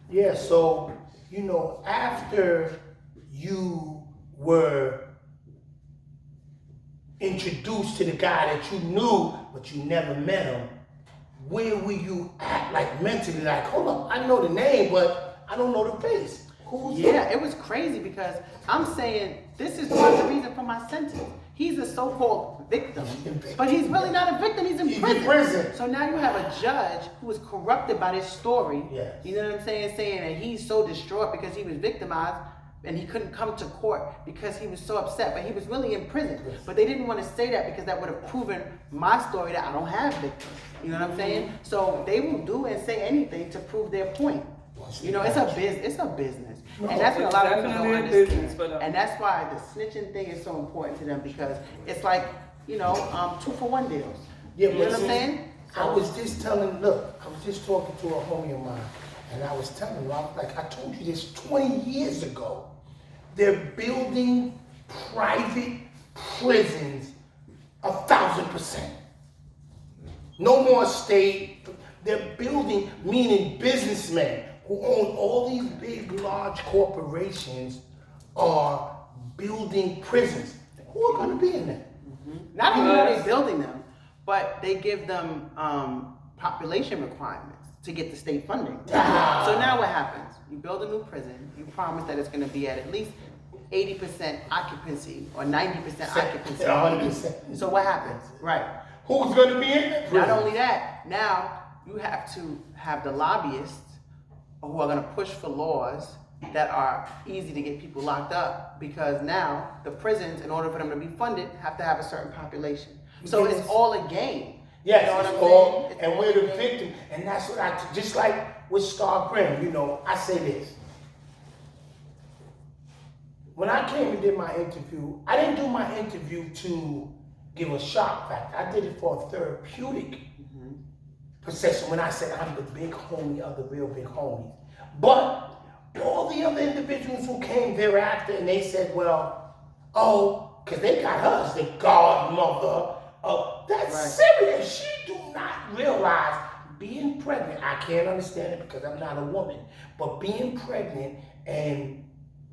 Yeah, so, after you were introduced to the guy that you knew, but you never met him, where were you at, like mentally, like, hold up, I know the name, but I don't know the face. It was crazy because I'm saying this is part of the reason for my sentence. He's a so-called victim, but he's really not a victim, he's in prison. So now you have a judge who is corrupted by this story, you know what I'm saying that he's so distraught because he was victimized and he couldn't come to court because he was so upset, but he was really in prison. But they didn't want to say that because that would have proven my story that I don't have victims, you know what I'm saying? So they will do and say anything to prove their point. It's a business. And that's what a lot of people don't understand. And that's why the snitching thing is so important to them because it's like, 2-for-1 deals. Yeah, you know what I'm saying? I was just talking to a homie of mine, and I was telling him, I was like, I told you this 20 years ago. They're building private prisons 1,000%. No more state. They're building, meaning businessmen who own all these big, large corporations are building prisons. Who are going to be in there? Not only are they building them, but they give them population requirements to get the state funding. So now what happens? You build a new prison, you promise that it's going to be at least 80% occupancy or 90% occupancy. 100%. So what happens? Right. Who's going to be in the prison? Not only that, now you have to have the lobbyists who are going to push for laws that are easy to get people locked up because now the prisons, in order for them to be funded, have to have a certain population. So it's all a game. Yes, and we're the victim. And that's what just like with Star Brim, I say this. When I came and did my interview, I didn't do my interview to give a shock factor. I did it for a therapeutic procession when I said I'm the big homie of the real big homies. But all the other individuals who came thereafter and they said, because they got us, the godmother of that's serious. She do not realize being pregnant. I can't understand it because I'm not a woman, but being pregnant and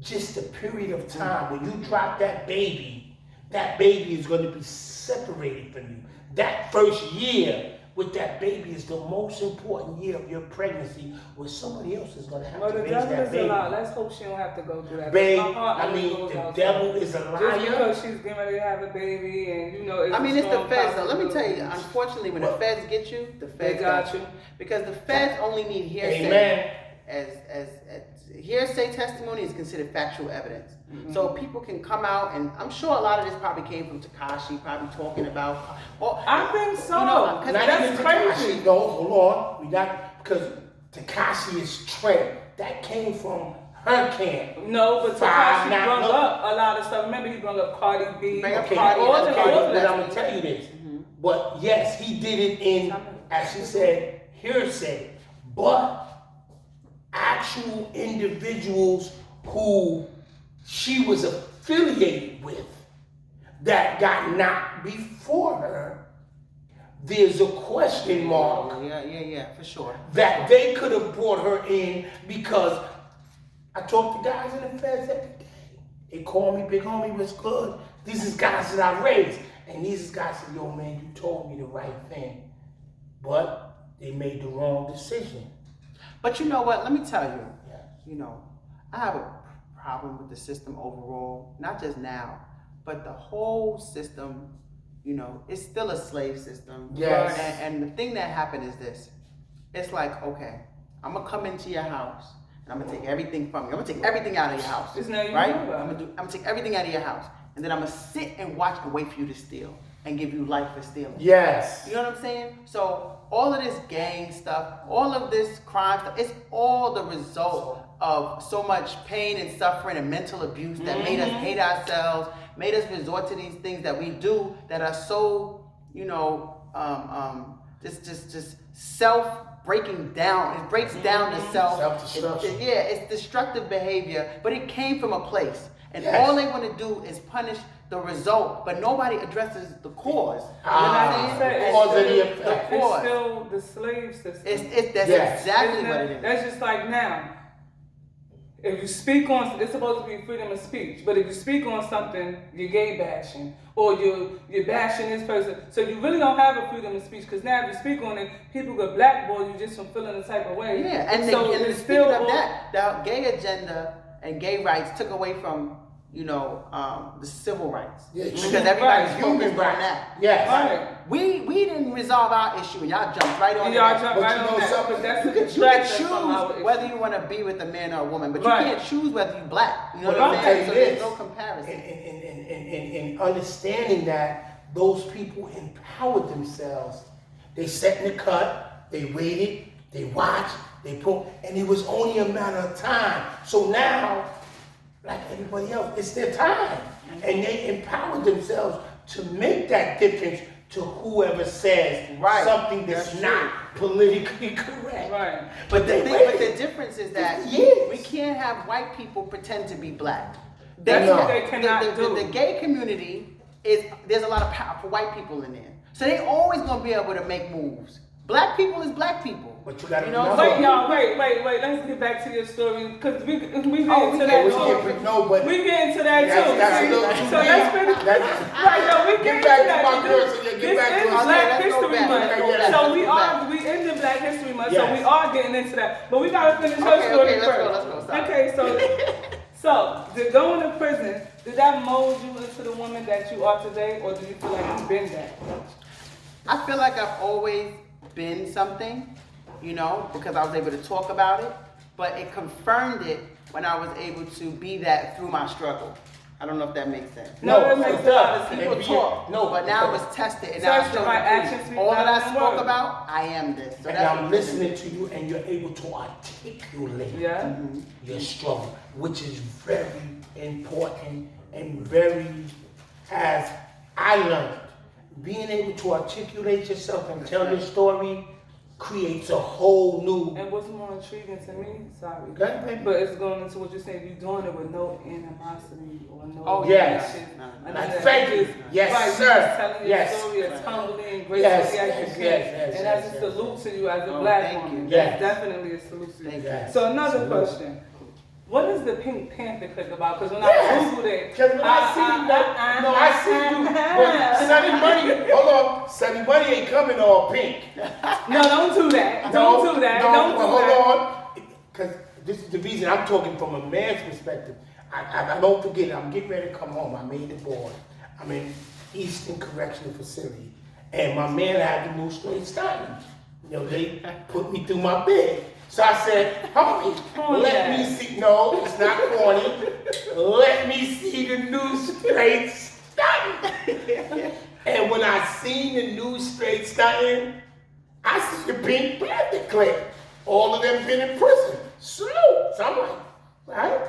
just a period of time when you drop that baby is going to be separated from you. That first year with that baby is the most important year of your pregnancy where somebody else is going to have to raise that baby. Let's hope she don't have to go through that. Babe, the devil is a liar. Just because she's getting ready to have a baby and it's the feds. Now, let me tell you, unfortunately, when the feds get you, the feds got you. Because the feds only need hearsay. Amen. As hearsay testimony is considered factual evidence. So people can come out, and I'm sure a lot of this probably came from Tekashi, probably talking about. I think so. That's crazy. No, hold on. Because Tekashi is Trey. That came from her camp. No, but Tekashi brought up a lot of stuff. Remember, he brought up Cardi B. But I'm going to tell you this. But yes, he did it in, as she said, hearsay. But actual individuals who she was affiliated with that got knocked before her, there's a question mark. Yeah, for sure. That they could have brought her in because I talk to guys in the feds every day. They call me, big homie, what's good? These is guys that I raised. And these guys said, yo man, you told me the right thing. But they made the wrong decision. But you know what? Let me tell you, I have a problem with the system overall, not just now, but the whole system, it's still a slave system. Yes. And the thing that happened is this. It's like, okay, I'm going to come into your house and I'm going to take everything from you. I'm going to take everything out of your house. Right? I'm going to take everything out of your house. And then I'm going to sit and watch and wait for you to steal and give you life for stealing. Yes. You know what I'm saying? So all of this gang stuff, all of this crime stuff, it's all the result of so much pain and suffering and mental abuse that made us hate ourselves, made us resort to these things that we do that are so, just self-breaking down. It breaks down the self. Self-destruction. It's destructive behavior, but it came from a place. And all they want to do is punish the result, but nobody addresses the cause. The cause of the effect. It's still the slave system. That's exactly what it is. That's just like now. If you speak on, it's supposed to be freedom of speech, but if you speak on something, you're gay bashing, or you're bashing this person, so you really don't have a freedom of speech, because now if you speak on it, people could blackball you just from feeling the type of way. Yeah, and speaking of that, the gay agenda and gay rights took away from, the civil rights. Yeah, because everybody's human rights. That. Yes. Right. We didn't resolve our issue, and y'all jumped right on Y'all that. jumped right on that, because that's the You can distraction from our choose issue. whether you want to be with a man or a woman, but you Right. can't choose whether you're black. You know But what I'm I'll saying? tell So you there's this, no comparison. and understanding that those people empowered themselves. They sat in the cut, they waited, they watched, they put, and it was only a matter of time. So now, like everybody else, it's their time. And they empowered themselves to make that difference to whoever says something that's not politically correct. Right. But the difference is that we can't have white people pretend to be black. That's what they cannot do. The gay community there's a lot of powerful white people in there, so they always gonna be able to make moves. Black people is black people. But you gotta Wait, y'all, wait. Let's get back to your story, because we get into that too. We get into that too. So let's finish. We get back into to my that. girl, so you get back to This is Black Let's go History back. Month. So we in the Black History Month, so we are getting into that. But we gotta finish her story first. Let's go. Okay, so going to prison, did that mold you into the woman that you are today, or do you feel like you've been that? I feel like I've always been something, because I was able to talk about it, but it confirmed it when I was able to be that through my struggle. I don't know if that makes sense. No, that makes a lot of sense. People talk, but now it was tested, and now my actions speak all that I louder than spoke words. about, I am this. So and I'm listening to you, and you're able to articulate your struggle, which is very important and very, as I learned, being able to articulate yourself and tell your story creates a whole new. And what's more intriguing to me, sorry, Okay. but it's going into what you're saying. You're doing it with no animosity or no. Oh yes. Thank you. Yes, sir. You're telling your Yes. story as humbly and gracefully as you can, and that's a salute to you as a black woman. Yes. That's definitely a salute to you. Yes. So another question. What is the Pink Panther click about? Because when I Googled it, Because when I see you, but Sunny Money, hold on, Sunny Money ain't coming all pink. No, don't do that. Don't do that. Hold on. Because this is the reason I'm talking from a man's perspective. I don't forget it. I'm getting ready to come home. I made the board. I'm in Eastern Correctional Facility. And my man had to move straight stunning. They put me through my bed. So I said, homie, let me see. No, it's not corny. Let me see the new straight stunting. And when I seen the new straight stunting, I see the Pink Panther clip. All of them been in prison. Salute. So I'm like, right?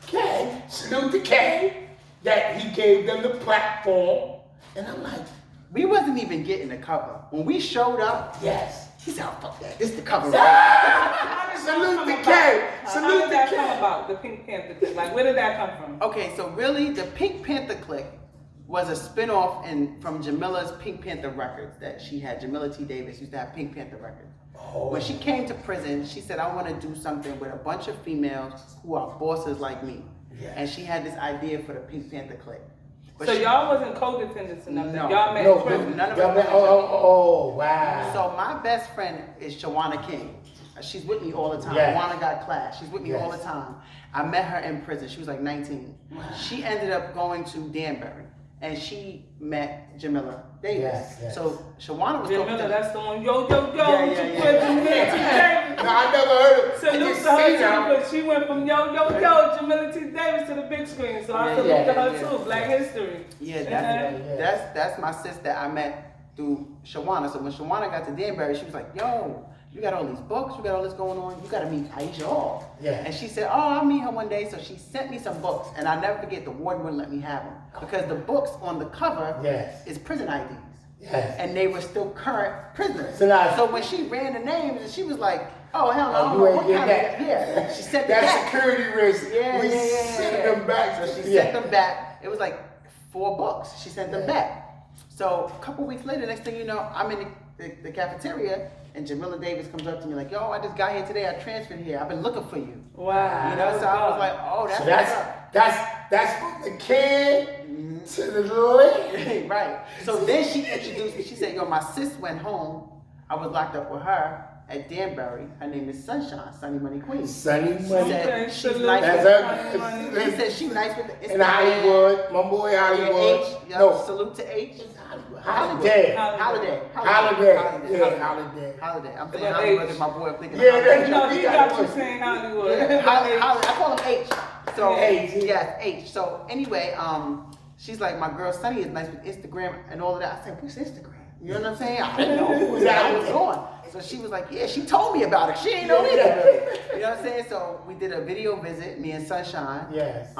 Okay. Salute to K that he gave them the platform. And I'm like, we wasn't even getting the cover. When we showed up, yes. He said, oh, fuck that. This is the cover. Salute the K. Salute the K. How did that come about, the Pink Panther click? Like, where did that come from? Okay, so really, the Pink Panther click was a spin-off from Jamila's Pink Panther records that she had. Jamila T. Davis used to have Pink Panther records. Oh. When she came to prison, she said, I want to do something with a bunch of females who are bosses like me. Yes. And she had this idea for the Pink Panther click. But so y'all wasn't co-defendants or nothing? No. Y'all met in prison? None of Y'all us met, oh, wow. So my best friend is Shawana King. She's with me all the time. Yes. Shawana got class. She's with me all the time. I met her in prison. She was like 19. She ended up going to Danbury, and she met Jamila Davis. Yes. So Shawana was Jamila, that's the one. Yo. Yeah. No, I never heard of it. Salute to her too, but she went from Jamila T. Davis to the big screen. So I salute to her too. Black history. Yeah, that's my sister I met through Shawana. So when Shawana got to Danbury, she was like, yo, you got all these books, you got all this going on, you got to meet Aisha Hall. Yeah. And she said, oh, I'll meet her one day. So she sent me some books, and I'll never forget, the warden wouldn't let me have them. Because the books on the cover is prison IDs. Yes. And they were still current prisoners. So when she ran the names, and she was like, oh, hell no, I don't you know ain't what getting kind that. of, yeah. She sent them That's back. security risk. Yeah, We sent them back. So she sent them back. It was like 4 books. She sent them back. So a couple weeks later, next thing you know, I'm in the cafeteria, and Jamila Davis comes up to me like, yo, I just got here today. I transferred here. I've been looking for you. Wow. You know, so I was like, oh, that's that's from the kid to the lady. Right. So then she introduced me. She said, yo, my sis went home. I was locked up with her at Danbury. Her name is Sunshine, Sunny Money Queen. Sunny Money. She's nice with the, she said she's nice with the Instagram. In Hollywood, my boy Hollywood. No. Salute to H. Holiday. Yeah, Holiday. I'm saying Hollywood is my boy. I'm thinking Hollywood. No, he got you saying Hollywood. Hollywood. I call him H. So yes, H. So anyway, she's like, my girl Sunny is nice with Instagram and all of that. I said, what's Instagram? You know what I'm saying? I didn't know who was going. So she was like, yeah, she told me about it. She ain't know either. You know what I'm saying? So we did a video visit, me and Sunshine. Yes.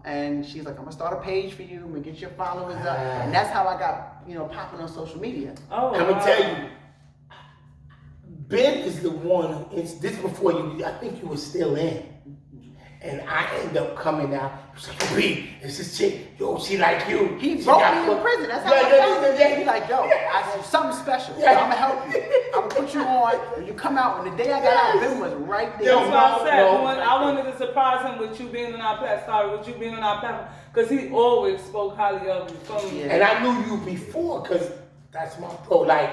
And she's like, I'm gonna start a page for you. I'm gonna get your followers up. And that's how I got, popping on social media. Oh, I'm gonna tell you, Ben is the one. This before you. I think you were still in. And I end up coming out. He's like, yo, B, it's this chick. Yo, she like you. He wrote me in prison. That's how I found him. He's like, yo, I do something special. So I'm going to help you. I'm going to put you on. When you come out, when the day I got out, Ben was right there. That's what I said. I wanted to surprise him with you being on our platform. Because he always spoke highly of you from me. And I knew you before, because that's my bro. Like,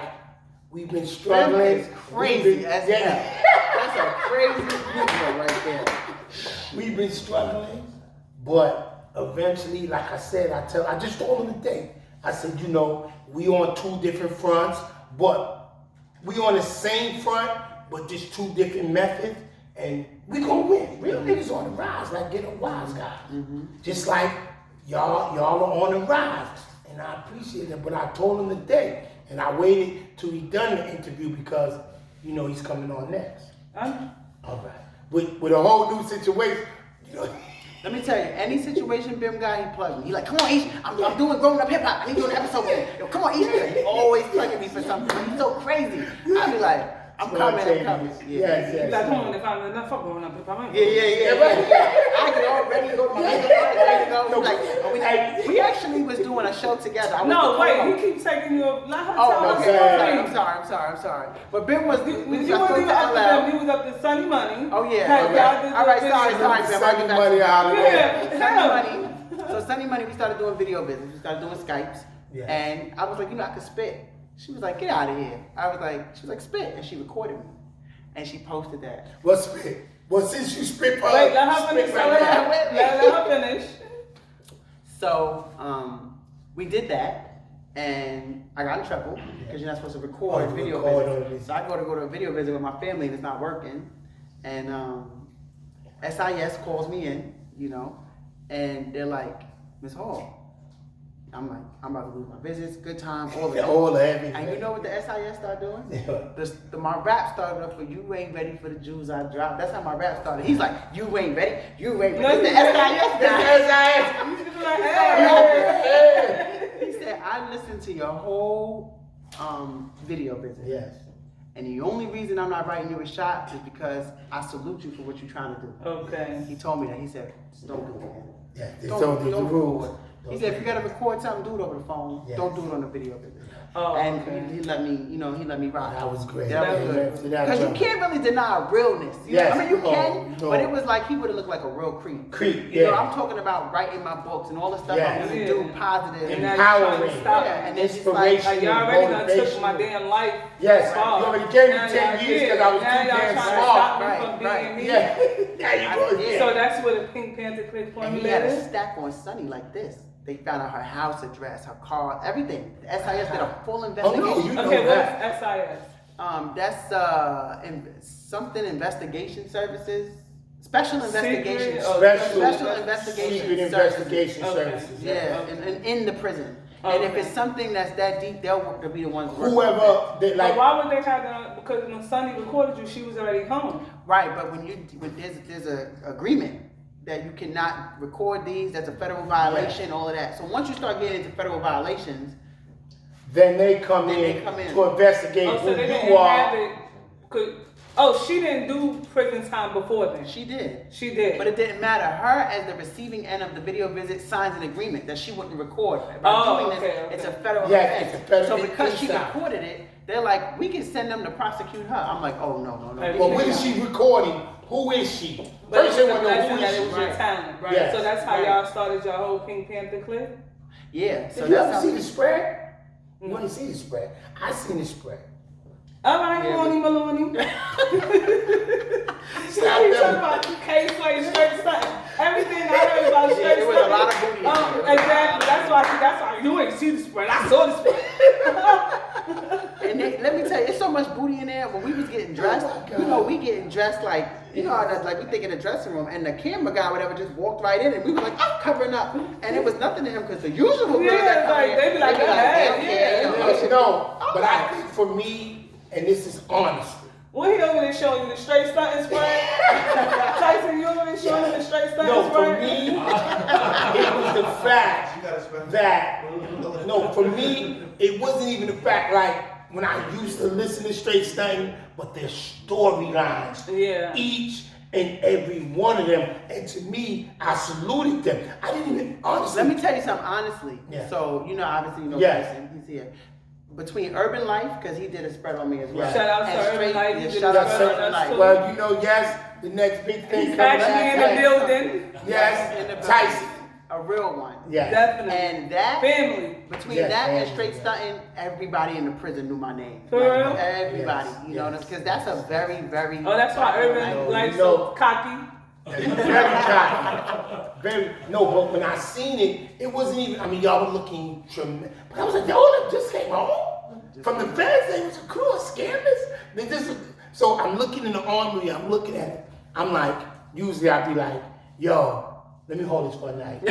we've been struggling. It's crazy. That's a crazy video right there. We've been struggling, but eventually, like I said, I just told him today. I said, we on 2 different fronts, but we on the same front, but just 2 different methods, and we gonna win. Real niggas on the rise, like Get a Wise Guy. Just like y'all are on the rise, and I appreciate it. But I told him today, and I waited till he done the interview because he's coming on next. All right. With a whole new situation, Let me tell you, any situation Bim got, he plugged me. He like, come on, Aisha, I'm doing Growing Up Hip Hop. I need to do an episode with you. Yo, come on, Aisha. He always plugging me for something. He's so crazy. I be like, I'm coming. Yes. Like, come on, if I'm enough for Growing Up Hip Hop. Yeah. I get all ready to go to my we actually was doing a show together. He keeps taking you a lot of time. I'm sorry. But Ben was, you was up to Sunny Money. Oh, yeah. All right, sorry, Ben. Sunny Money, Sunny Money. So Sunny Money, we started doing video visits. We started doing Skypes. Yeah. And I was like, I could spit. She was like, get out of here. She was like, spit. And she recorded me. And she posted that. What spit? Well, since you spit, let her finish. So, we did that, and I got in trouble because you're not supposed to record video visits. So I go to a video visit with my family, and it's not working. And SIS calls me in, and they're like, Ms. Hall. I'm like, I'm about to lose my visits, good time, all that. Everything. And you know what the SIS started doing? My rap started off with, you ain't ready for the Jews I dropped. That's how my rap started. He's like, you ain't ready. No, the SIS guy. He said, I listened to your whole video visit. Yes. And the only reason I'm not writing you a shot is because I salute you for what you're trying to do. Okay. He told me that. He said, just don't do it again. Yeah, they told you the rules. He said, if you gotta record something, do it over the phone. Yes. Don't do it on the video visit. He let me, he let me rock. That was great. That was good. Because you can't really deny realness. You know? I mean, you can, but it was like he would have looked like a real creep. You know, I'm talking about writing my books and all the stuff I'm gonna do, positive, empowering, and then she's like, y'all already done took my damn life. Yes, you already gave me 10 years because I was too damn smart. Right. Yeah. So that's where the Pink Panther clip formula is. And he had a stack on Sunny like this. They found out her house address, her car, everything. The SIS did a full investigation. Oh, no, you know what's that. SIS? That's something investigation services. Special investigation. Special investigation services. Yeah, and in the prison. And if it's something that's that deep, they'll be the ones working. Whoever, but why would they have that? Because when Sunny recorded you, she was already home. Right, but when there's an agreement that you cannot record these, that's a federal violation, all of that. So once you start getting into federal violations, then they come in to investigate so who you are. Oh, she didn't do prison time before then. She did. She did. But it didn't matter. Her, as the receiving end of the video visit, signs an agreement that she wouldn't record. By doing this, it's a federal offense. It's a federal so because she inside. recorded it, they're like, we can send them to prosecute her. I'm like, oh, no. Well, when is she recording? Who is she? But First, it's they a want to know who blessing that it is was she. your talent. Right. Yes. So that's how y'all started your whole Pink Panther clip? Yeah. So Did you that's ever how see the spread? You want to see the spread? I seen the spread. All right, Maloney. Stop You talking them. about K-Slay, straight stuff. Everything I heard about straight There was a lot of booty in there. Exactly. That's why you ain't see the spread. I saw the spread. And let me tell you, it's so much booty in there. When we was getting dressed, we getting dressed like, like we think in the dressing room, and the camera guy, whatever, just walked right in, and we were like, oh, covering up, and it was nothing to him because the usual girls that come in, they be like, they don't care, No, but I think for me, and this is honest. What he over there showing you the straight stunting spread? Tyson, you over there showing him the straight stunting No, for spread? me, it was the fact that, for me, it wasn't even the fact like when I used to listen to straight stunting, but their storylines. Yeah. Each and every one of them. And to me, I saluted them. I didn't even, honestly. Let me tell you something honestly. Yeah. So, obviously, Yes. Tyson, he's here. Between Urban Life, because he did a spread on me as well. Yeah. Shout out and to Urban Life. Yeah, He shout did a out spread to on Urban us Life. too. Well, yes, the next big thing He's coming actually in the back. building. Yes, Tyson. A real one. Yes. Definitely. And that, Family. between Yes, that and family, straight yeah. stunting, everybody in the prison knew my name. For real? Everybody. Yes, Because that's a very, very. Oh, that's why Urban Life so cocky. Very cocky. But when I seen it, it wasn't even, y'all were looking tremendous. But I was like, y'all just came home? From the feds, they was a crew of scammers. So I'm looking in the armory, I'm looking at it. I'm like, usually I'd be like, yo, let me hold this for a night.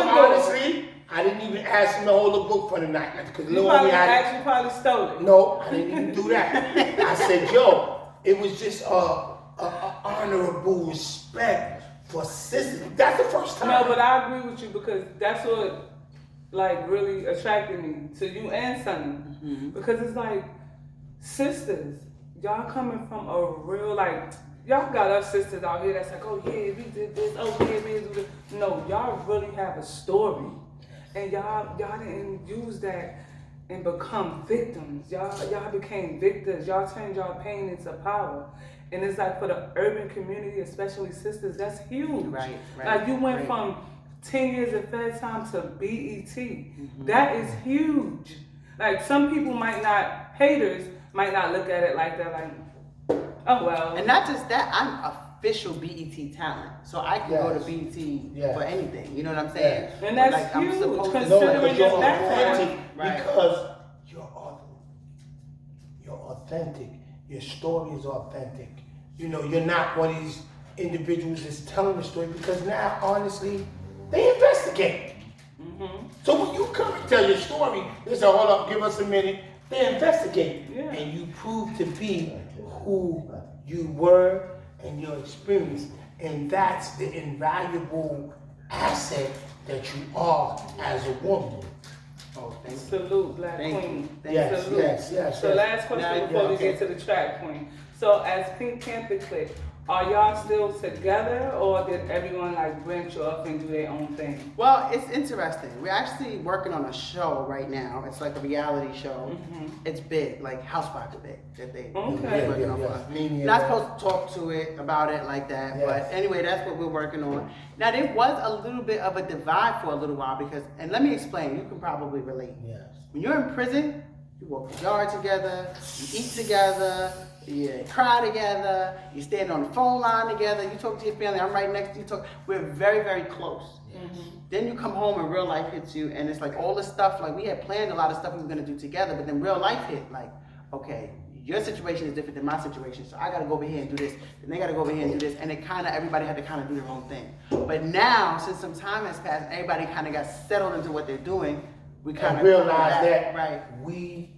Honestly, I didn't even ask him to hold the book for the night. Because You probably stole it. No, I didn't even do that. I said, yo, it was just a honorable respect for sisters. That's the first time. No, but I agree with you because that's what really attracted me to you and Sonny. Mm-hmm. Because it's like, sisters, y'all coming from a real, y'all got us sisters out here that's like, oh yeah, we did this, oh yeah, we did this. No, y'all really have a story. And y'all didn't use that and become victims. Y'all became victors. Y'all turned y'all pain into power. And it's like for the urban community, especially sisters, that's huge. Right. Like you went from 10 years of Fed time to BET. Mm-hmm. That is huge. Like some people haters might not look at it like that, like, oh well. And not just that, I'm official BET talent. So I can go to BET for anything. You know what I'm saying? Yeah. And that's huge, considering your background. Because you're authentic. Your story is authentic. You're not one of these individuals that's telling the story because now, honestly, they investigate. Mm-hmm. So when you come and tell your story, they say, hold up, give us a minute. They investigate. Yeah. And you prove to be who you were and your experience. And that's the invaluable asset that you are as a woman. Oh, salute, Black Queen. Yes. So last question before we get to the track queen. So as Pink Panther clip, are y'all still together or did everyone branch off and do their own thing? Well, it's interesting. We're actually working on a show right now. It's like a reality show. Mm-hmm. It's big, like Housewives big that they working on. Not supposed to talk to it about it like that, but anyway, that's what we're working on. Now there was a little bit of a divide for a little while because, and let me explain. You can probably relate. Yes. When you're in prison, you walk the yard together, you eat together. You cry together, you stand on the phone line together, you talk to your family, I'm right next to you, we're very, very close. Mm-hmm. Then you come home and real life hits you and it's like all this stuff, we had planned a lot of stuff we were gonna do together, but then real life hit, okay, your situation is different than my situation, so I gotta go over here and do this, and they gotta go over here and do this, and everybody had to kind of do their own thing. But now, since some time has passed, everybody kind of got settled into what they're doing, we kind of realize that we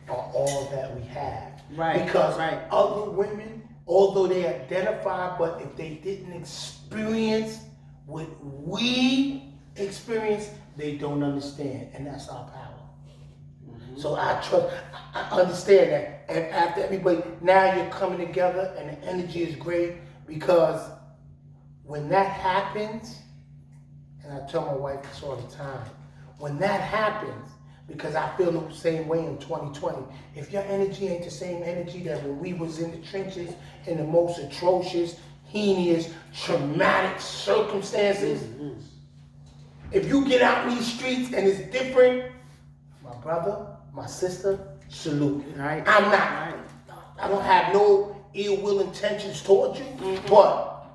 are all that we have. Right. Because other women, although they identify, but if they didn't experience what we experience, they don't understand. And that's our power. Mm-hmm. So I understand that. And after everybody, now you're coming together and the energy is great because when that happens, and I tell my wife this all the time, when that happens, because I feel the same way in 2020, if your energy ain't the same energy that when we was in the trenches in the most atrocious, heinous, traumatic circumstances, if you get out in these streets and it's different, my brother, my sister, salute. Right. I'm not, I don't have no ill will intentions towards you, but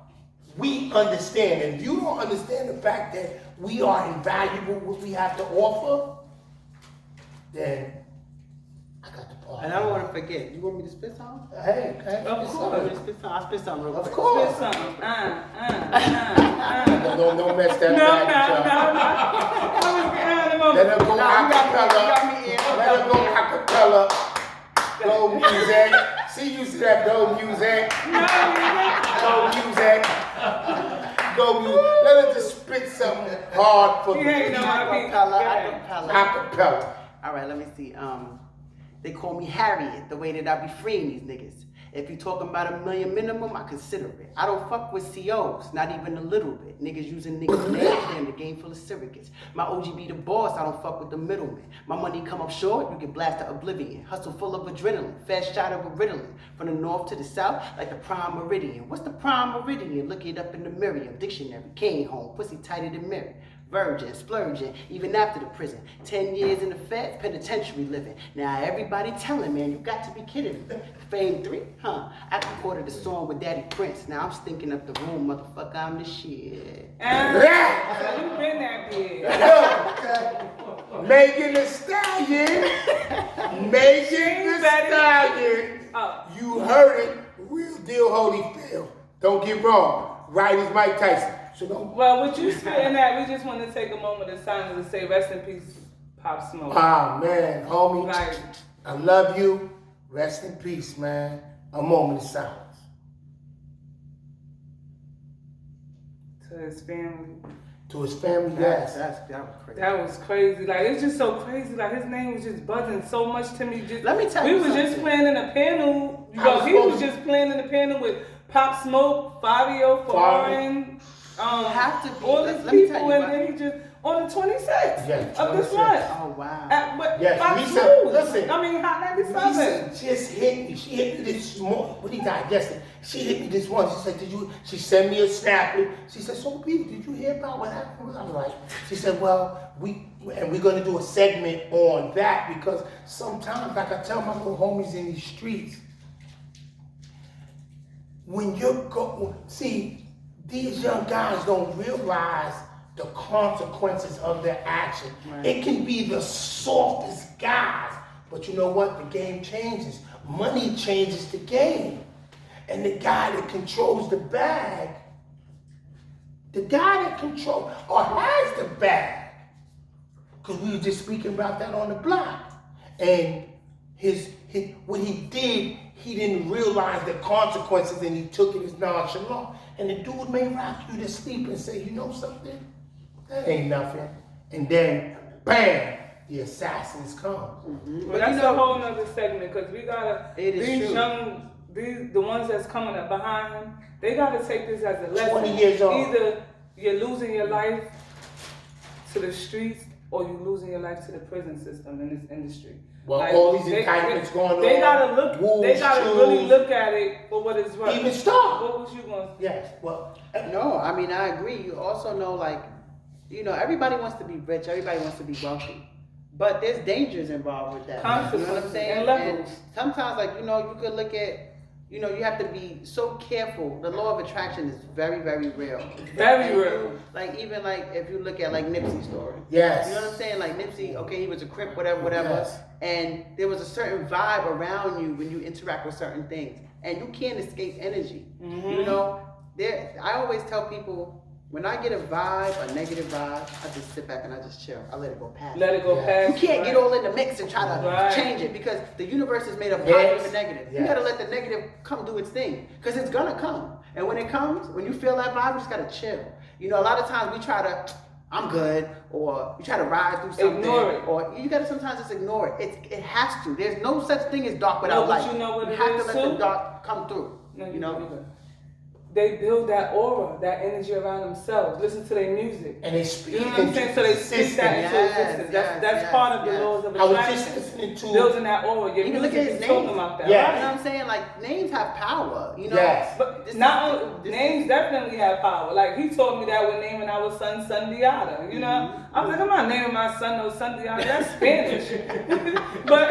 we understand, and if you don't understand the fact that we are invaluable, what we have to offer, then I got the part. And I don't want to forget. You want me to spit some? Hey, Of course. I'll spit some real quick. Of course. Spit something. Don't mess that No. Let her go acapella. Let her go acapella. Go music. See, you see that go music. Go music. Go music. Let her just spit something hard for me. Acapella. All right, let me see. They call me Harriet, the way that I be freeing these niggas. If you talking about $1 million minimum, I consider it. I don't fuck with COs, not even a little bit. Niggas using niggas' names, damn, the game full of surrogates. My OG be the boss, I don't fuck with the middleman. My money come up short, you get blasted oblivion. Hustle full of adrenaline, fast shot of Ritalin. From the north to the south, like the prime meridian. What's the prime meridian? Look it up in the Merriam dictionary. Came home, pussy tighter than Mary. Virgin, splurging, even after the prison. 10 years in the feds, penitentiary living. Now everybody telling, man, you got to be kidding me. Fame 3, huh? I recorded a song with Daddy Prince. Now I'm stinking up the room, motherfucker, I'm the shit. So you been that big. Megan Thee Stallion. Megan Thee Stallion. You heard it. Real deal Holyfield. Don't get wrong. Right as Mike Tyson. So don't. Well, with you spitting that, we just want to take a moment of silence to say rest in peace, Pop Smoke. Ah, man, homie. Like, I love you. Rest in peace, man. A moment of silence. to his family. To his family, yes. That was crazy. That was crazy. Like, it's just so crazy. Like, his name was just buzzing so much to me. Just, let me tell you we was something. just playing in a panel. He was just playing in a panel with Pop Smoke, Fabio Foreign, have to be, all these people, and then he just on the 26th of this month. Oh wow! Listen. I mean, Hot 97. Lisa just hit me. She hit me this morning. What did I guess? She hit me this morning. She said, "Did you?" She sent me a snap. She said, "So, Pete, did you hear about what happened?" I was like, she said, "Well, we're gonna do a segment on that because sometimes, like I tell my little homies in these streets, when see, these young guys don't realize the consequences of their action. Right. It can be the softest guys, but you know what? The game changes. Money changes the game. And the guy that controls the bag, the guy that controls or has the bag, because we were just speaking about that on the block, and what he did, he didn't realize the consequences and he took it as nonchalant. And the dude may rock you to sleep and say, you know something? That ain't nothing. And then, bam, the assassins come. Mm-hmm. But that's a whole nother segment because we gotta, the ones that's coming up behind him, they gotta take this as a lesson. 20 years old. Either you're losing your life to the streets or you're losing your life to the prison system in this industry. Well, like, all these indictments going on. They gotta really look at it for what it's worth. Even stop. What was you going to say? Yes, well. No, I mean, I agree. You also know, like, you know, everybody wants to be rich. Everybody wants to be wealthy. But there's dangers involved with that. You know what I'm saying? And levels. And sometimes, like, you know, you could look at, you know, you have to be so careful. The law of attraction is very, very real. Very real. Like, even like, if you look at like Nipsey's story. Yes. You know what I'm saying? Like Nipsey, okay, he was a Crip, whatever. Yes. And there was a certain vibe around you when you interact with certain things. And you can't escape energy. Mm-hmm. You know, I always tell people, when I get a vibe, a negative vibe, I just sit back and I just chill. I let it go past. Let it go past. You can't get all in the mix and try to change it because the universe is made of positive and negative. You gotta let the negative come do its thing because it's gonna come. And when it comes, when you feel that vibe, you just gotta chill. You know, a lot of times we try to I'm good, or you try to ride through something, ignore it. or you gotta sometimes just ignore it. It has to. There's no such thing as dark without light. You know what you have to let the dark come through. No, you know. They build that aura, that energy around themselves. Listen to their music. And they speak. You know what I'm saying? So they speak that into existence. That's part of the laws of attraction. I was just listening to building that aura. Your you look at his talking names. about that. Yeah. You know what I'm saying? Like names have power. You know. Yes. But names definitely have power. Like he told me that when naming our son Sundiata. You know, I was like, I'm not naming my son no Sundiata. That's Spanish. But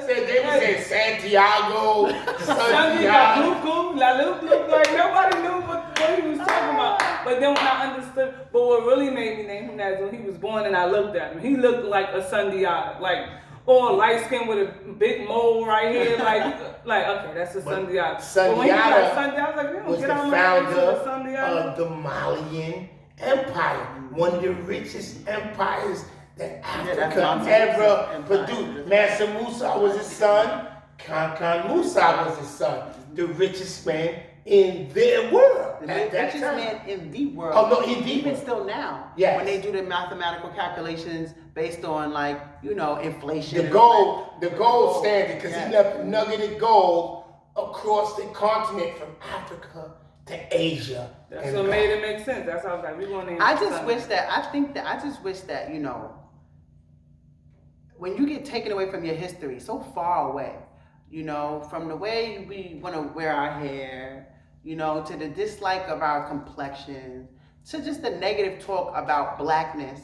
said they was in Santiago, Santiago, like nobody knew what he was talking about. But then when I understood, but what really made me name him that is when he was born and I looked at him. He looked like a Sundiata, like all light skin with a big mole right here, like okay, that's a Sundiata. Sundiata was the founder of the Malian Empire, one of the richest empires that Africa ever produced. Mansa Musa was his son. Khan Musa was his son. The richest man in their world. The richest man in the world. Oh, no, even still now. Yes. When they do the mathematical calculations based on inflation. The gold standard, because he left a nugget of gold across the continent from Africa to Asia. That's what made it make sense. That's how I was like, we want to. I just wish that, when you get taken away from your history, so far away, from the way we want to wear our hair, to the dislike of our complexion, to just the negative talk about blackness,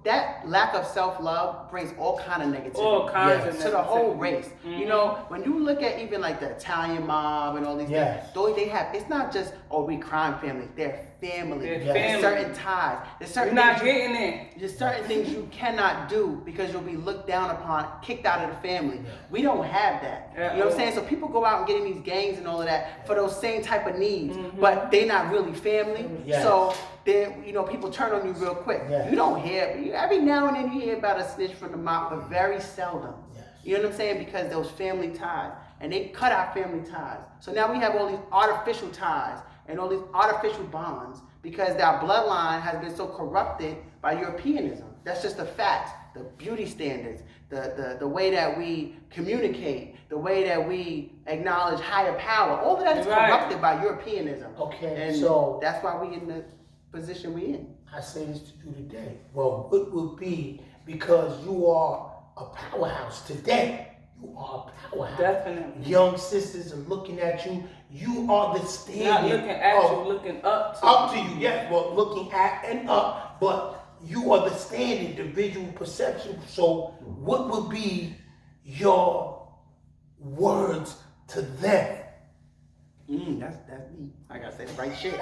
that lack of self-love brings all kind of negativity. All kinds of to the whole race. Mm-hmm. When you look at even like the Italian mob and all these things, they have, it's not just, we crime family, they're family. There's certain ties. There's certain There's certain things you cannot do because you'll be looked down upon, kicked out of the family. We don't have that. You know what I'm saying? So people go out and get in these gangs and all of that for those same type of needs, but they're not really family. So people turn on you real quick. You don't hear, every now and then you hear about a snitch from the mob, but very seldom. You know what I'm saying? Because those family ties, and they cut our family ties. So now we have all these artificial ties and all these artificial bonds because our bloodline has been so corrupted by Europeanism. That's just a fact. The beauty standards, the way that we communicate, the way that we acknowledge higher power, all of that is corrupted by Europeanism. Okay, and so that's why we in the position we in. I say this to you today. Well, it would be because you are a powerhouse today. You are a powerhouse. Definitely. Young sisters are looking at you. You are the standard. Not looking at you, looking up to you. Up to you, yes. Well, looking at and up, but you are the standard, the visual perception. So what would be your words to them? That's me. I gotta say the right shit.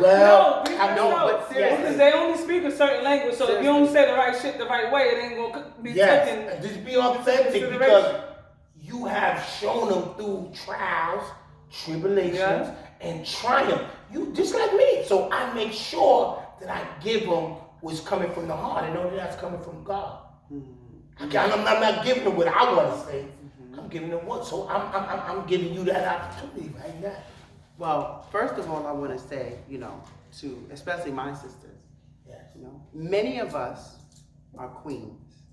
Well, but seriously, because they only speak a certain language, so if you don't say the right shit the right way, it ain't gonna be taken. Just be authentic because you have shown them through trials, tribulations, and triumph. You just like me, so I make sure that I give them what's coming from the heart. I know that that's coming from God. I'm not giving them what I want to say. I'm giving them what, so I'm giving you that opportunity right now. Well, first of all, I want to say, to especially my sisters, many of us are queens,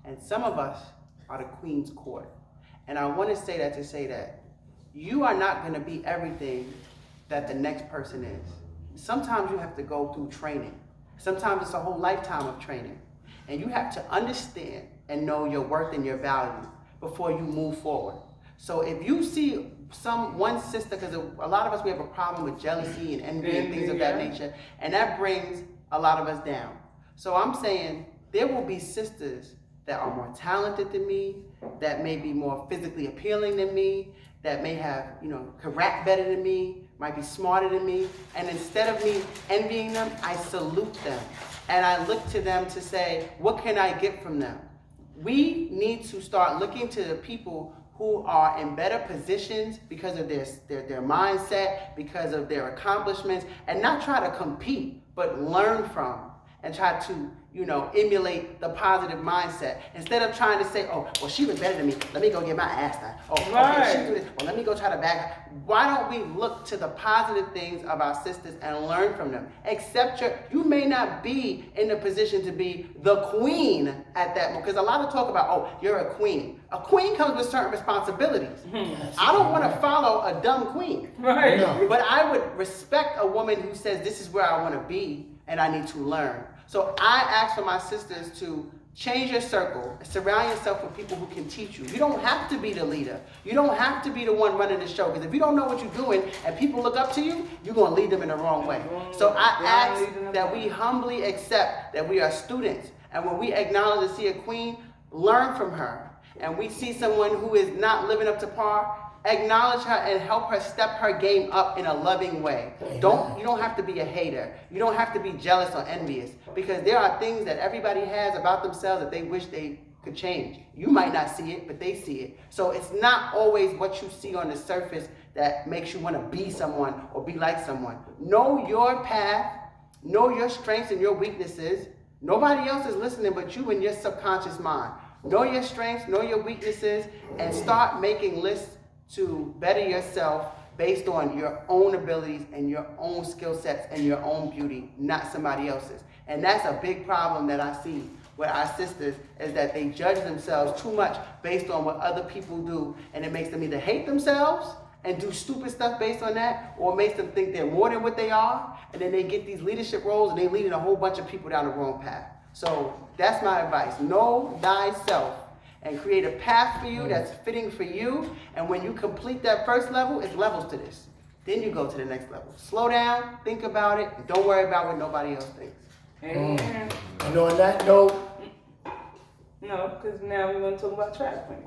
and some of us are the queen's court. And I want to say that you are not going to be everything that the next person is. Sometimes you have to go through training. Sometimes it's a whole lifetime of training, and you have to understand and know your worth and your value before you move forward. So if you see one sister, because a lot of us, we have a problem with jealousy and envy and things of that nature, and that brings a lot of us down. So I'm saying there will be sisters that are more talented than me, that may be more physically appealing than me, that may have, could rap better than me, might be smarter than me, and instead of me envying them, I salute them. And I look to them to say, what can I get from them? We need to start looking to the people who are in better positions because of their mindset, because of their accomplishments, and not try to compete, but learn from and try to, emulate the positive mindset. Instead of trying to say, oh, well, she was better than me. Let me go get my ass done. Oh, okay, she do this. Well, let me go try to back. Why don't we look to the positive things of our sisters and learn from them? Accept you may not be in the position to be the queen at that moment. Because a lot of talk about, oh, you're a queen. A queen comes with certain responsibilities. I don't want to follow a dumb queen. Right. No. But I would respect a woman who says, this is where I want to be and I need to learn. So I ask for my sisters to change your circle, surround yourself with people who can teach you. You don't have to be the leader. You don't have to be the one running the show. Because if you don't know what you're doing and people look up to you, you're going to lead them in the wrong way. So I ask that we humbly accept that we are students. And when we acknowledge and see a queen, learn from her. And we see someone who is not living up to par, acknowledge her and help her step her game up in a loving way. You don't have to be a hater. You don't have to be jealous or envious, because there are things that everybody has about themselves that they wish they could change. You might not see it, but they see it. So it's not always what you see on the surface that makes you want to be someone or be like someone. Know your path, know your strengths and your weaknesses. Nobody else is listening but you and your subconscious mind. Know your strengths, know your weaknesses, and start making lists to better yourself based on your own abilities and your own skill sets and your own beauty, not somebody else's. And that's a big problem that I see with our sisters, is that they judge themselves too much based on what other people do, and it makes them either hate themselves and do stupid stuff based on that, or it makes them think they're more than what they are, and then they get these leadership roles and they're leading a whole bunch of people down the wrong path. So that's my advice. Know thyself and create a path for you that's fitting for you. And when you complete that first level, it's levels to this. Then you go to the next level. Slow down, think about it, and don't worry about what nobody else thinks. And on that note, no, because now we're going to talk about trap queen.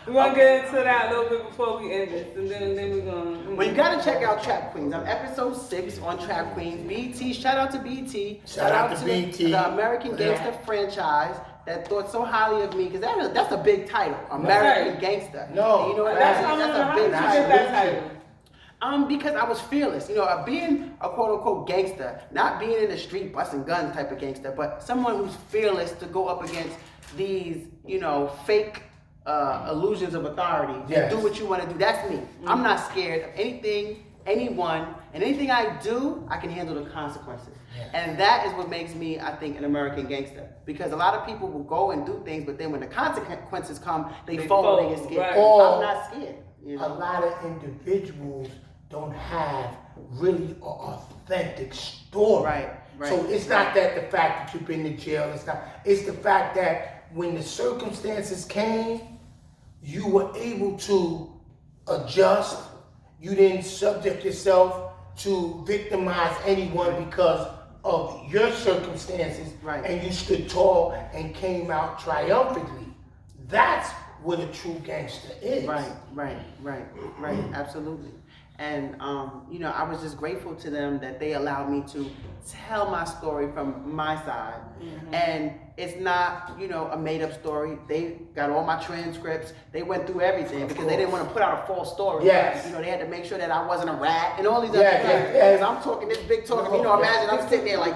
We're going to get into that a little bit before we end this, and then we're going to... Well, you got to check out Trap Queens. I'm episode 6 on Trap Queens. BT, shout out to BT. Shout out to BT. The American Gangster franchise that thought so highly of me, because that's a big title, American Gangster. No. And you know what? That's a big title. That title. Because I was fearless, being a quote unquote gangster, not being in the street busting guns type of gangster, but someone who's fearless to go up against these, fake illusions of authority and do what you want to do. That's me. I'm not scared of anything, anyone, and anything I do, I can handle the consequences. And that is what makes me, I think, an American gangster. Because a lot of people will go and do things, but then when the consequences come, they fold, they get scared. Right. I'm not scared. A lot of individuals don't have really an authentic story. Right. So it's not that the fact that you've been to jail, it's the fact that when the circumstances came, you were able to adjust. You didn't subject yourself to victimize anyone because of your circumstances, and you stood tall and came out triumphantly. That's what a true gangster is. Right, absolutely. And, I was just grateful to them that they allowed me to tell my story from my side. And it's not, a made-up story. They got all my transcripts. They went through everything because they didn't want to put out a false story. Yes. They had to make sure that I wasn't a rat and all these other things. Because I'm talking this big talking. Imagine I'm sitting there like,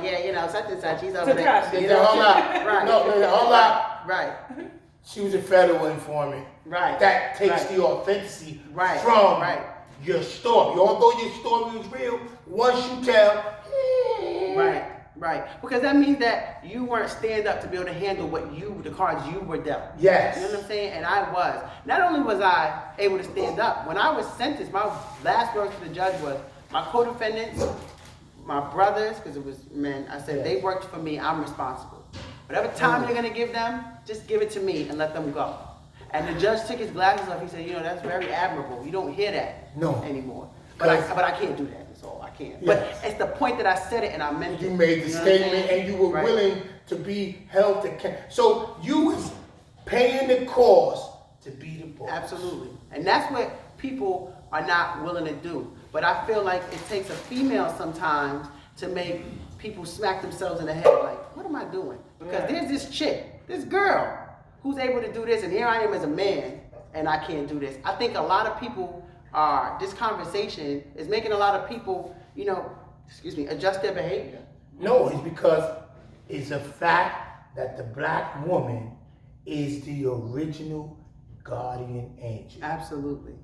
such and such. He's over there. Hold up. Right. No, hold up. Right. She was a federal informant. Right. That takes the authenticity from your story. Although your story is real, once you tell, Right. Because that means that you weren't stand up to be able to handle the cards you were dealt. Yes. You know what I'm saying? And I was. Not only was I able to stand up, when I was sentenced, my last words to the judge was, my co-defendants, my brothers, because it was men, I said, they worked for me, I'm responsible. Whatever time you're going to give them, just give it to me and let them go. And the judge took his glasses off. He said, that's very admirable. You don't hear that anymore. But I can't do that. That's all. I can't. Yes. But it's the point that I said it and I meant it. You made the statement and you were willing to be held to account. So you was paying the cost to be the boss. Absolutely. And that's what people are not willing to do. But I feel like it takes a female sometimes to make people smack themselves in the head like, what am I doing? Because there's this chick, this girl, who's able to do this, and here I am as a man, and I can't do this. I think a lot of people this conversation is making a lot of people, adjust their behavior. No, it's because it's a fact that the black woman is the original guardian angel. Absolutely.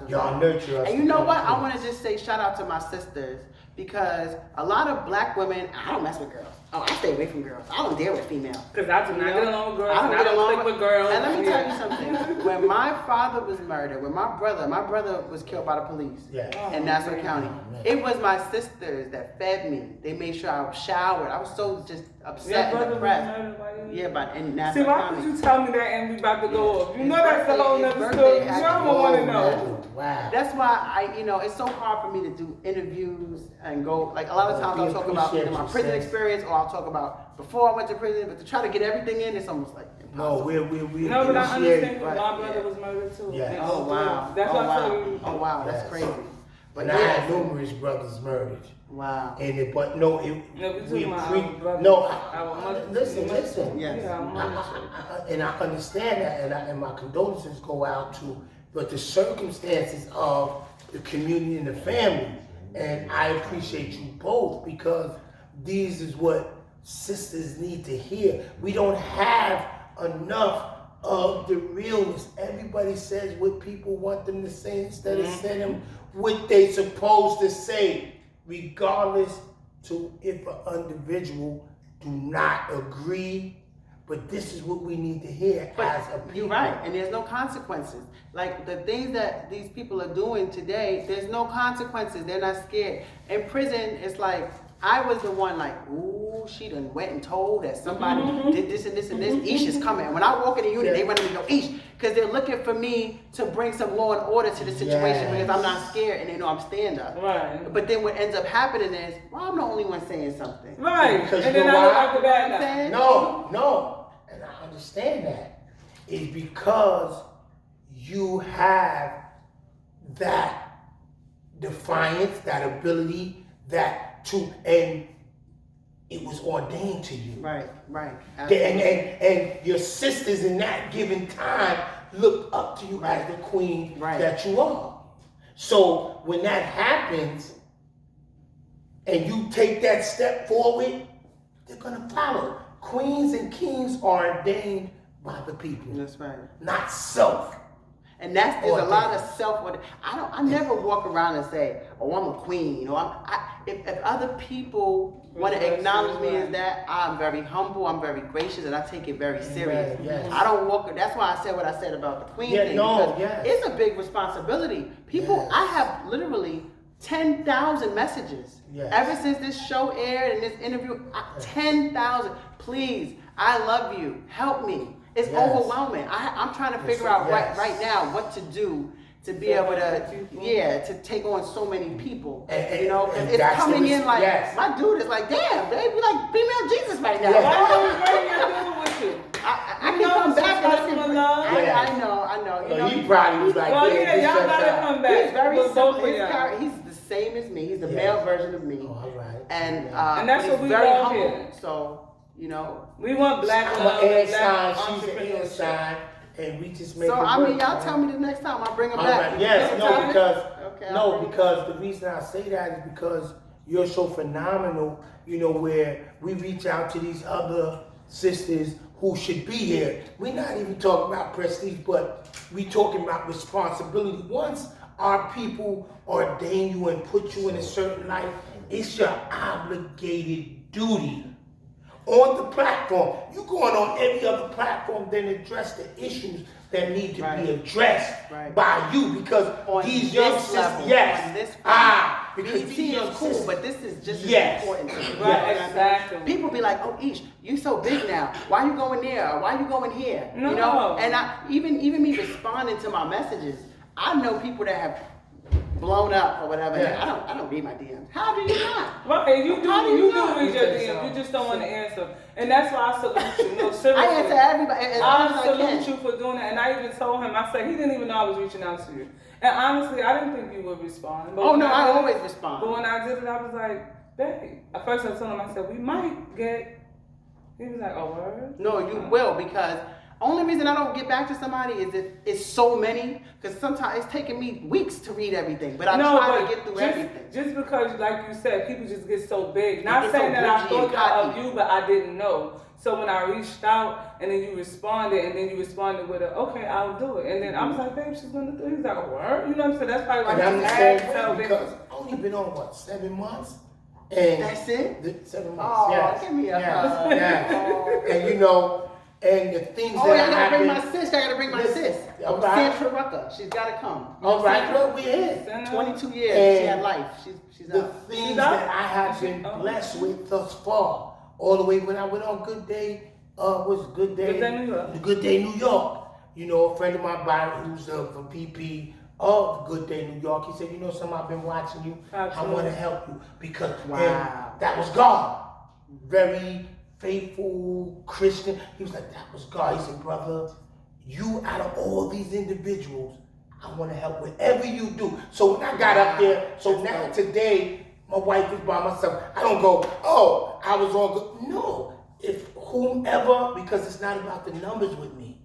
Y'all nurture us. And you know what? I want to just say shout out to my sisters, because a lot of black women, I don't mess with girls. Oh, I stay away from girls. I don't deal with females. Because I do not get along with girls. I don't get along with girls. And let me tell you something. When my father was murdered, when my brother was killed by the police in Nassau County, it was my sisters that fed me. They made sure I showered. I was so just upset and depressed. Yeah, but in Nassau County. See, why would you tell me that and we about to go off? You know that's a whole nother story. Y'all don't want to know. Wow. That's why it's so hard for me to do interviews and go, like a lot of times I'll talk about either my prison experience or I'll talk about before I went to prison, but to try to get everything in, it's almost like impossible. No, but I understand because my brother was murdered too. Yeah. Oh wow. That's what I told you. Oh wow, that's crazy. But I had numerous brothers murdered. Wow. And listen. Yeah. And I understand that, and my condolences go out to, but the circumstances of the community and the family, and I appreciate you both, because these is what sisters need to hear. We don't have enough of the realness. Everybody says what people want them to say instead of saying what they supposed to say, regardless to if an individual do not agree. But this is what we need to hear as a people. You're right, and there's no consequences. Like the things that these people are doing today, there's no consequences. They're not scared. In prison, it's like, I was the one like, ooh, she done went and told that somebody did this and this and this. Ish is coming. When I walk in the unit, they want me to go, Ish, because they're looking for me to bring some law and order to the situation because I'm not scared and they know I'm stand up. Right. But then what ends up happening is, well, I'm the only one saying something. Right. Because and you then know I look why? like the bad guy. No, and I understand that. It's because you have that defiance, that ability, and it was ordained to you. Right. And your sisters in that given time looked up to you as the queen that you are. So when that happens, and you take that step forward, they're gonna follow. Queens and kings are ordained by the people. That's right. Not self. And there's a lot of self. I never walk around and say, "Oh, I'm a queen." Or if other people want to acknowledge me as that, I'm very humble. I'm very gracious, and I take it very serious. Yes. I don't walk. That's why I said what I said about the queen thing. It's a big responsibility. People, I have literally 10,000 messages ever since this show aired and this interview. 10,000. Please, I love you. Help me. It's overwhelming. I'm trying to figure out right now what to do to be able to take on so many people. And it's coming in like, my dude is like, damn, they be like female Jesus right now. I can come back. I know. He probably was like, y'all gotta come back. He's very simple. He's the same as me. He's the male version of me. Oh, all right. And that's what we very humble. Here. So, we want black I'm love. an air sign, she's an air sign, and we just make it work. So, y'all tell me the next time I'll bring them back. Right. Yes, because the reason I say that is because you're so phenomenal, where we reach out to these other sisters who should be here. We're not even talking about prestige, but we talking about responsibility. Once our people ordain you and put you in a certain life, it's your obligated duty on the platform. You're going on every other platform, then address the issues that need to be addressed by you, because on these young sisters, because these young cool, but this is just as important to me. Exactly. People be like, "Oh, Ish, you so big now. Why you going there? Why you going here?" No. And even me responding to my messages, I know people that have blown up or whatever. Yeah. I don't read my DMs. How do you not? Right, you do read your DMs. You just don't want to answer, and that's why I salute you. No, seriously. I answer everybody. I salute you for doing that, and I even told him. I said he didn't even know I was reaching out to you, and honestly, I didn't think you would respond. But I always respond. But when I did it, I was like, babe. At first, I told him, I said we might get. He was like, oh, word? No, you will, because Only reason I don't get back to somebody is if it's so many, because sometimes it's taking me weeks to read everything, but I try to get through everything. Just because, like you said, people just get so big. Not get saying so that I bougie thought and that of you, but I didn't know. So when I reached out and then you responded, and then you responded with a, okay, I'll do it. And then I was like, babe, she's gonna do it. He's like, what? You know what I'm saying? That's probably why And I'm you the same way because I only been on what, 7 months? And that's it? 7 months. Oh, yes. give me a yes. hug. yes. Oh. And you know, and the things Oh, that I gotta bring happen. my sis. I gotta bring my sis. All right. Sandra Rucker. She's gotta come. All right, well, we're here. 22 years. And she had life. She's the out. things that I have been blessed with thus far, all the way when I went on Good Day, Good Day New York. Good Day New York. You know, a friend of mine, Byron, who's from PP of Good Day New York, he said, you know something, I've been watching you. Absolutely. I want to help you because Wow. that was God. Very faithful Christian. He was like, that was God. He said, brother, you out of all these individuals, I want to help whatever you do. So when I got up there, so now today, my wife is by myself. I don't go, oh, I was on good. No, if whomever, because it's not about the numbers with me.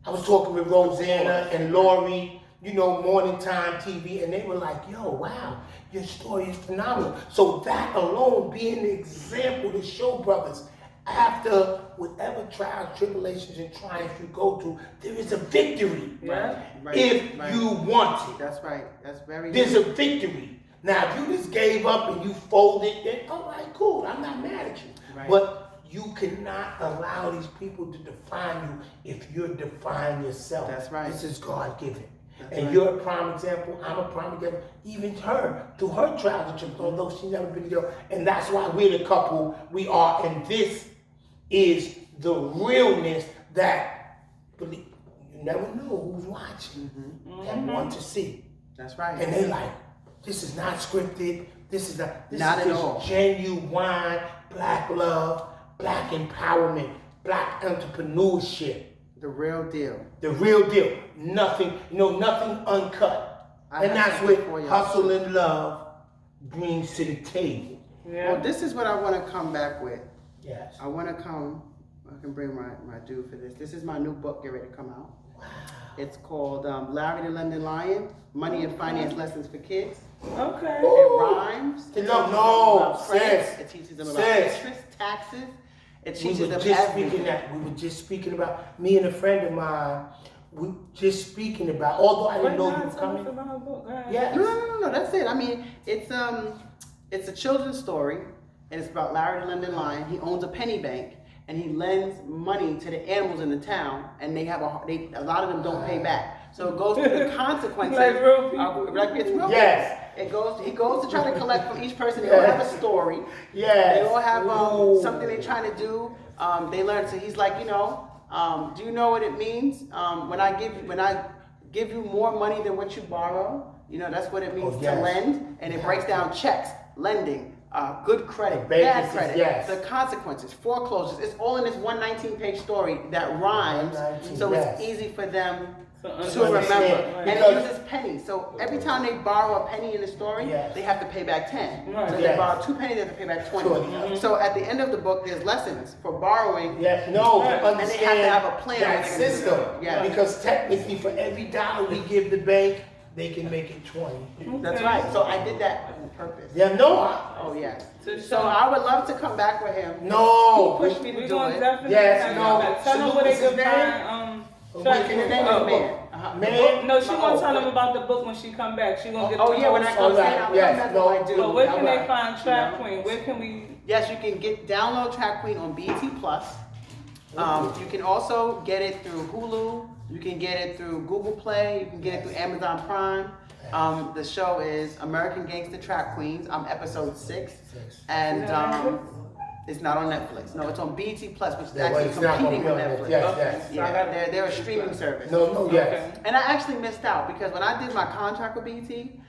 I was talking with Rosanna and Lori, you know, morning time TV, and they were like, yo, wow, your story is phenomenal. So that alone being an example to show brothers, after whatever trials, tribulations, and triumphs you go through, there is a victory. Yeah. If you want it. That's right. That's very There's a victory. Now, if you just gave up and you folded, then all right, cool. I'm not mad at you. Right. But you cannot allow these people to define you if you're defining yourself. That's right. This is God given. Right. You're a prime example. I'm a prime example. Even her, through her trials and tribulations, although she's never been there. And that's why we're the couple we are. And this is the realness that, believe, you never know who's watching and want to see. That's right. And they like, this is not scripted. This is not at just all. genuine black love, black empowerment, black entrepreneurship. The real deal. The real deal. Nothing, nothing uncut. And that's what hustle and love brings to the table. Yeah. Well, this is what I want to come back with. Yes. I can bring my due for this. This is my new book, get ready to come out. Wow. It's called Larry the London Lion, Money and Finance Lessons for Kids. Okay. It rhymes. It No, sis. It teaches them about interest, taxes. It teaches them everything. We were just speaking about, me and a friend of mine, we just speaking about, although I didn't know you were coming. Yeah. No, that's it. I mean, it's a children's story, and it's about Larry the London Lion. He owns a penny bank, and he lends money to the animals in the town, and a lot of them don't pay back. So it goes through the consequences. Like real people. Like it's real. Yes. He goes to try to collect from each person. They all have a story. Yes. They all have something they're trying to do. They learn. So he's like, do you know what it means when I give you more money than what you borrow? That's what it means to lend, and it breaks down checks, lending, good credit, bad credit, the consequences, foreclosures. It's all in this 119-page story that rhymes, so it's easy for them to remember. And it uses pennies. So every time they borrow a penny in the story, they have to pay back 10. So they borrow 2 pennies, they have to pay back 20. So at the end of the book, there's lessons for borrowing. To understand and they have to have a plan. that system. Yeah. Because technically, for every dollar we give the bank, they can make it 20. That's right. So I did that on purpose. Yeah, no. Oh, yes. So I would love to come back with him. No. He pushed me to do it. Yes, no. Tell them where they can find Awaken the name of Man. No, she gonna tell them about the book when she come back. She gonna get. When I come back, I do. But where can they find Track Queen? Where can we? Yes, you can download Track Queen on BT Plus. You can also get it through Hulu. You can get it through Google Play. You can get it through Amazon Prime. The show is American Gangster Track Queens. I'm episode 6, and it's not on Netflix. No, it's on BT Plus, which is actually competing with Netflix. Yeah, they're a streaming service. Yes. And I actually missed out because when I did my contract with BT,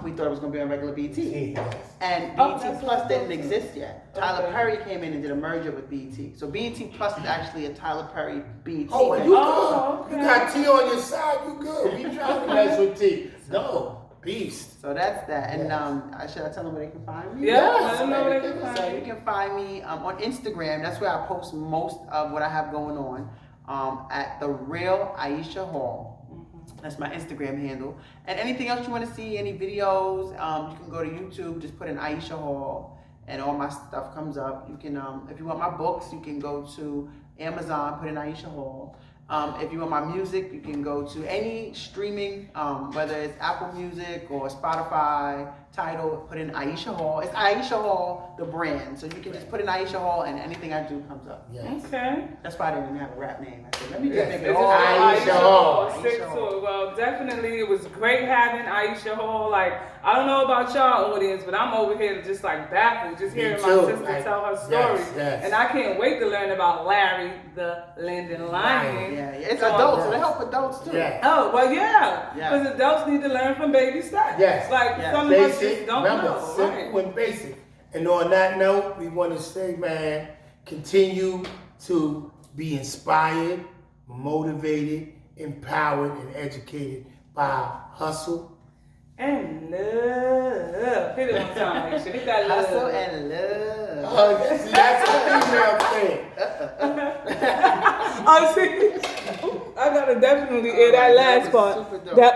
we thought it was going to be on regular BT. And BT Plus didn't exist yet. Tyler Perry came in and did a merger with BT. So BT Plus is actually a Tyler Perry BT. Oh, well, you good. You got T on your side, you good. We trying to mess with T. No. Beast. So that's that. And should I tell them where they can find me? Yeah, let them know where they can find So you. you can find me on Instagram. That's where I post most of what I have going on. at The Real Aisha Hall. That's my Instagram handle. And anything else you want to see, any videos, you can go to YouTube, just put in Aisha Hall, and all my stuff comes up. You can, if you want my books, you can go to Amazon, put in Aisha Hall. If you want my music, you can go to any streaming, whether it's Apple Music or Spotify, Tidal, put in Aisha Hall. It's Aisha Hall, the brand. So you can just put in Aisha Hall and anything I do comes up. Yes. Okay. That's why I didn't have a rap name. I said, let me just Yes. make It's it just all Aisha Hall. Stick to it. Well, definitely, it was great having Aisha Hall. Like, I don't know about y'all audience, but I'm over here just like baffled, just Me hearing too. my sister Like, tell her story. yes. And I can't wait to learn about Larry the Linden Lion. Yeah, it's adults, so they help adults too. Yeah. Oh, well, yeah. Yeah. Because adults need to learn from baby steps. Yes. Like, Yes. some of us Basic, just don't remember, know. simple Right. and basic. And on that note, we want to say, man, continue to be inspired, motivated, empowered, and educated by hustle. And love. Hit it one time, Aisha. Hit that love. Hustle and love. Oh, see, that's a female thing. Oh, see, I gotta definitely hear that last That was part. super dope. That